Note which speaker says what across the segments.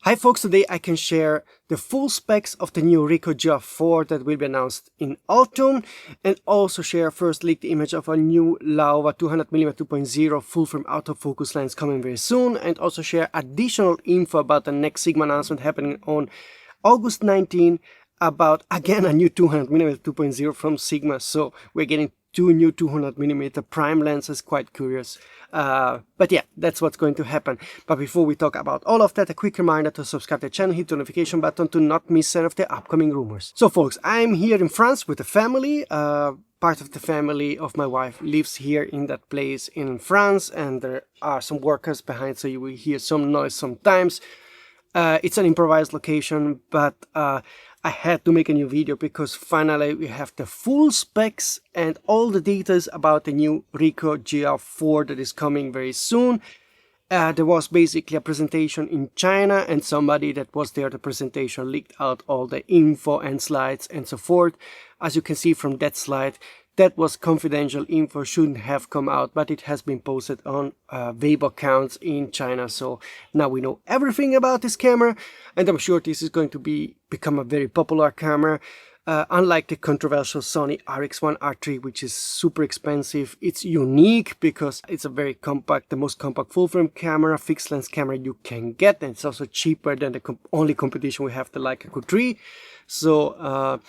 Speaker 1: Hi folks, today I can share the full specs of the new Ricoh GR IV that will be announced in autumn, and also share first leaked image of a new Laowa 200mm 2.0 full-frame autofocus lens coming very soon, and also share additional info about the next Sigma announcement happening on August 19 about, again, a new 200mm 2.0 from Sigma. So we're getting two new 200mm prime lenses, quite curious. But yeah, that's what's going to happen. But before we talk about all of that, a quick reminder to subscribe to the channel, hit the notification button to not miss any of the upcoming rumors. So folks, I'm here in France with the family. Part of the family of my wife lives here in that place in France, and there are some workers behind, so you will hear some noise sometimes. It's an improvised location, but I had to make a new video because finally we have the full specs and all the details about the new Ricoh GR IV that is coming very soon. There was basically a presentation in China, and somebody that was there at the presentation leaked out all the info and slides and so forth. As you can see from that slide, that was confidential info, shouldn't have come out, but it has been posted on Weibo accounts in China. So now we know everything about this camera, and I'm sure this is going to become a very popular camera. Unlike the controversial Sony RX1R3, which is super expensive, it's unique because it's a very compact, the most compact full-frame camera, fixed lens camera you can get, and it's also cheaper than the only competition we have, the Ricoh GR4. So,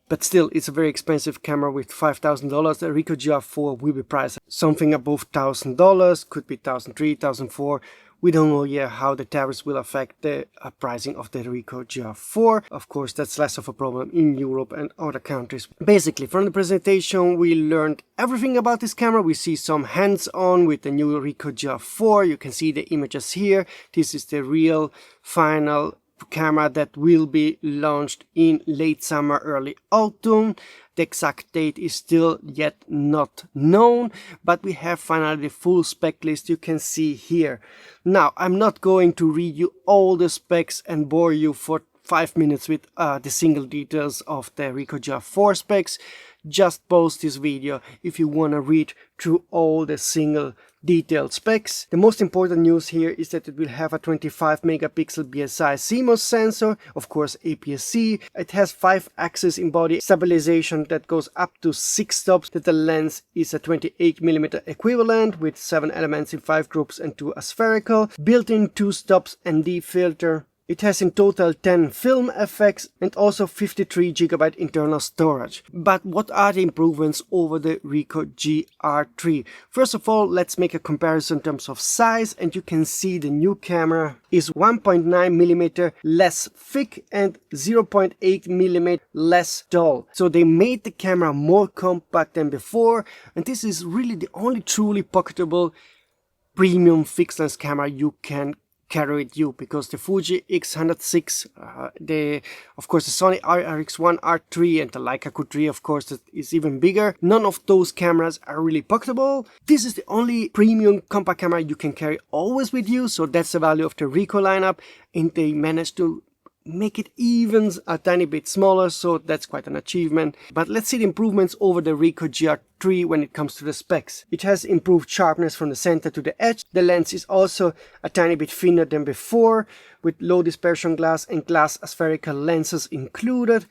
Speaker 1: but still, it's a very expensive camera with $5,000. The Ricoh GR4 will be priced something above $1,000, could be $1,300, $1,400. We don't know yet how the tariffs will affect the pricing of the Ricoh GR4. Of course, that's less of a problem in Europe and other countries. Basically, from the presentation, we learned everything about this camera. We see some hands-on with the new Ricoh GR4. You can see the images here. This is the real final camera that will be launched in late summer, early autumn. The exact date is still yet not known, but we have finally the full spec list you can see here. Now, I'm not going to read you all the specs and bore you for 5 minutes with the single details of the Ricoh GR4 specs. Just pause this video if you want to read through all the single detailed specs. The most important news here is that it will have a 25 megapixel BSI CMOS sensor, of course APS-C. It has 5-axis in-body stabilization that goes up to 6 stops, that the lens is a 28mm equivalent with 7 elements in 5 groups and 2 aspherical, built-in 2 stops ND filter. It has in total 10 film effects and also 53GB internal storage. But what are the improvements over the Ricoh GR3? First of all, let's make a comparison in terms of size, and you can see the new camera is 1.9mm less thick and 0.8mm less tall. So they made the camera more compact than before, and this is really the only truly pocketable premium fixed lens camera you can carry with you, because the Fuji X106, of course the Sony RX1R3 and the Ricoh GR4, of course, that is even bigger. None of those cameras are really pocketable. This is the only premium compact camera you can carry always with you, so that's the value of the Ricoh lineup, and they managed to make it even a tiny bit smaller, so that's quite an achievement. But let's see the improvements over the Ricoh GR3 when it comes to the specs. It has improved sharpness from the center to the edge. The lens is also a tiny bit thinner than before, with low dispersion glass and glass aspherical lenses included.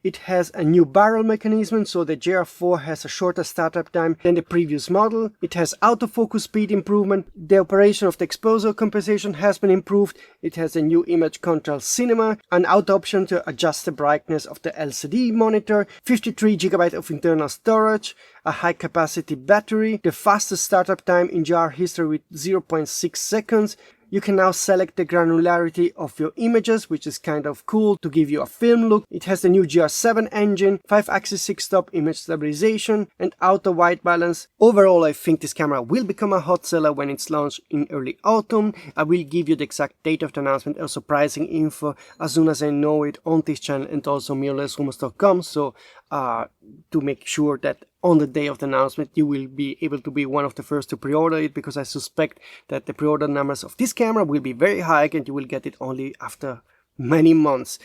Speaker 1: It has a new barrel mechanism, so the GR4 has a shorter startup time than the previous model. It has autofocus speed improvement. The operation of the exposure compensation has been improved. It has a new image control cinema, an auto option to adjust the brightness of the LCD monitor, 53GB of internal storage, a high capacity battery, the fastest startup time in GR history with 0.6 seconds. You can now select the granularity of your images, which is kind of cool to give you a film look. It has the new GR7 engine, 5-axis 6-stop image stabilization, and auto white balance. Overall, I think this camera will become a hot seller when it's launched in early autumn. I will give you the exact date of the announcement, also pricing info, as soon as I know it on this channel and also mirrorlessrumors.com. So to make sure that on the day of the announcement you will be able to be one of the first to pre-order it, because I suspect that the pre-order numbers of this camera will be very high and you will get it only after many months.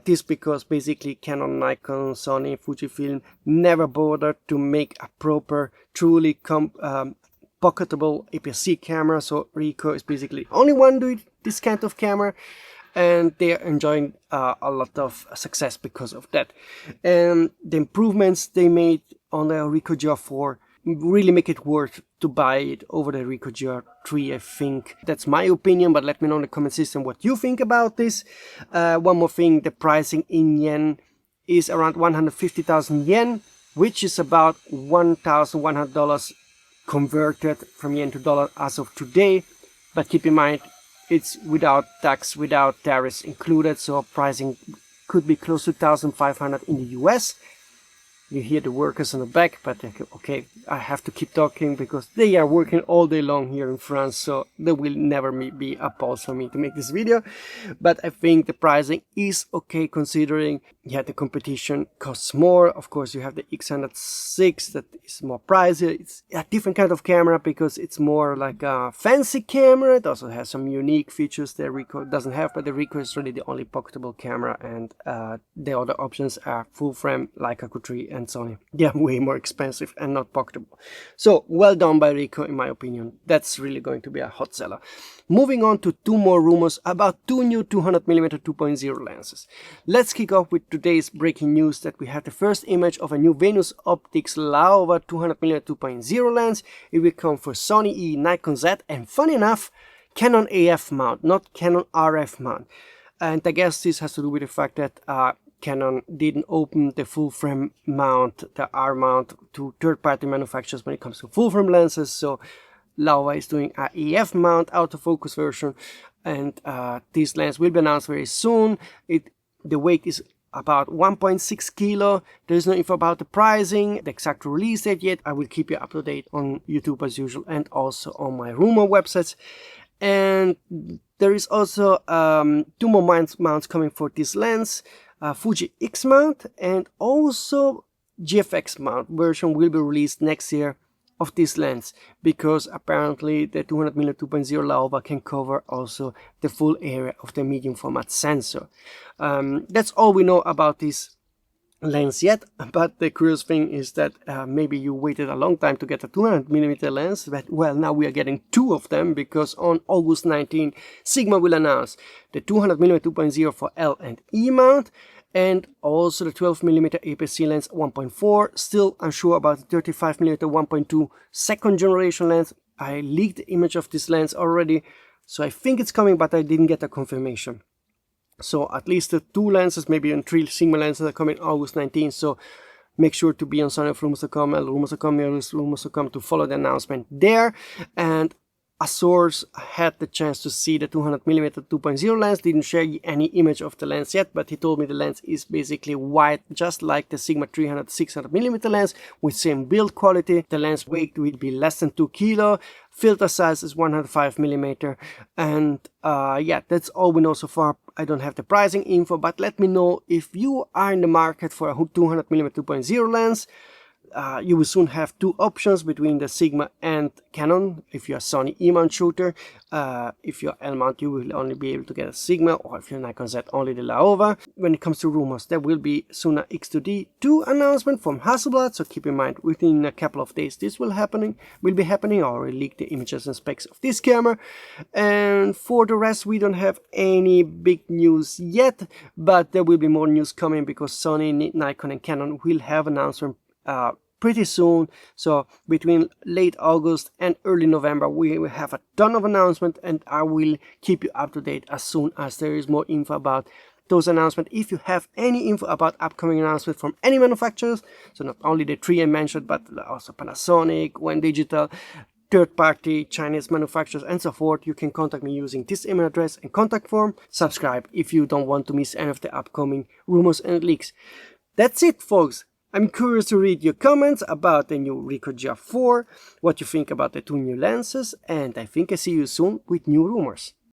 Speaker 1: This because basically Canon, Nikon, Sony, Fujifilm never bothered to make a proper, truly pocketable APS-C camera. So Ricoh is basically the only one doing this kind of camera, and they are enjoying a lot of success because of that. And the improvements they made on the Ricoh GR IV really make it worth to buy it over the Ricoh GR III, I think. That's my opinion, but let me know in the comment system what you think about this. One more thing, the pricing in yen is around 150,000 yen, which is about $1,100 converted from yen to dollar as of today. But keep in mind, it's without tax, without tariffs included, so pricing could be close to 1,500 in the US. You hear the workers on the back, but okay, I have to keep talking because they are working all day long here in France, so there will never be a pause for me to make this video. But I think the pricing is okay considering, yeah, the competition costs more. Of course, you have the X106 that is more pricey. It's a different kind of camera because it's more like a fancy camera. It also has some unique features that Ricoh doesn't have, but the Ricoh is really the only pocketable camera, and the other options are full frame, Leica Q3 and Sony. They are way more expensive and not pocketable. So well done by Ricoh, in my opinion. That's really going to be a hot seller. Moving on to two more rumors about two new 200mm 2.0 lenses. Let's kick off with today's breaking news that we have the first image of a new Venus Optics Laowa 200mm 2.0 lens. It will come for Sony E, Nikon Z, and funny enough, Canon AF mount, not Canon RF mount. And I guess this has to do with the fact that Canon didn't open the full frame mount, the R mount, to third-party manufacturers when it comes to full frame lenses. So Laowa is doing a EF mount autofocus version, and this lens will be announced very soon. The weight is about 1.6 kilo. There is no info about the pricing, the exact release date yet. I will keep you up to date on YouTube as usual and also on my rumor websites. And there is also two more mounts coming for this lens. Fuji X mount and also GFX mount version will be released next year of this lens, because apparently the 200mm 2.0 Laowa can cover also the full area of the medium format sensor. That's all we know about this lens yet, but the curious thing is that maybe you waited a long time to get a 200mm lens, but well, now we are getting two of them, because on August 19 Sigma will announce the 200mm 2.0 for L and E mount, and also the 12mm APS-C lens 1.4. Still unsure about the 35mm 1.2 second generation lens. I leaked the image of this lens already, so I think it's coming, but I didn't get a confirmation. So at least the two lenses, maybe even three Sigma lenses, are coming August 19. So make sure to be on sonyofrumors.com and rumors.com to follow the announcement there. And a source had the chance to see the 200mm 2.0 lens, didn't share any image of the lens yet, but he told me the lens is basically white, just like the Sigma 300 600mm lens, with same build quality. The lens weight will be less than 2 kilo. Filter size is 105mm, and yeah, that's all we know so far. I don't have the pricing info, but let me know if you are in the market for a 200mm 2.0 lens. You will soon have two options between the Sigma and Canon. If you're a Sony E-mount shooter, if you're L-mount, you will only be able to get a Sigma, or if you're Nikon Z, only the Laowa. When it comes to rumors, there will be soon a X2D2 announcement from Hasselblad, so keep in mind within a couple of days this will be happening. I already leaked the images and specs of this camera. And for the rest, we don't have any big news yet, but there will be more news coming, because Sony, Nikon and Canon will have announcement pretty soon. So between late August and early November we will have a ton of announcements, and I will keep you up to date as soon as there is more info about those announcements. If you have any info about upcoming announcements from any manufacturers, so not only the three I mentioned, but also Panasonic, Wen Digital, third-party Chinese manufacturers and so forth, you can contact me using this email address and contact form. Subscribe if you don't want to miss any of the upcoming rumors and leaks. That's it, folks. I'm curious to read your comments about the new Ricoh GR IV, what you think about the two new lenses, and I think I see you soon with new rumors.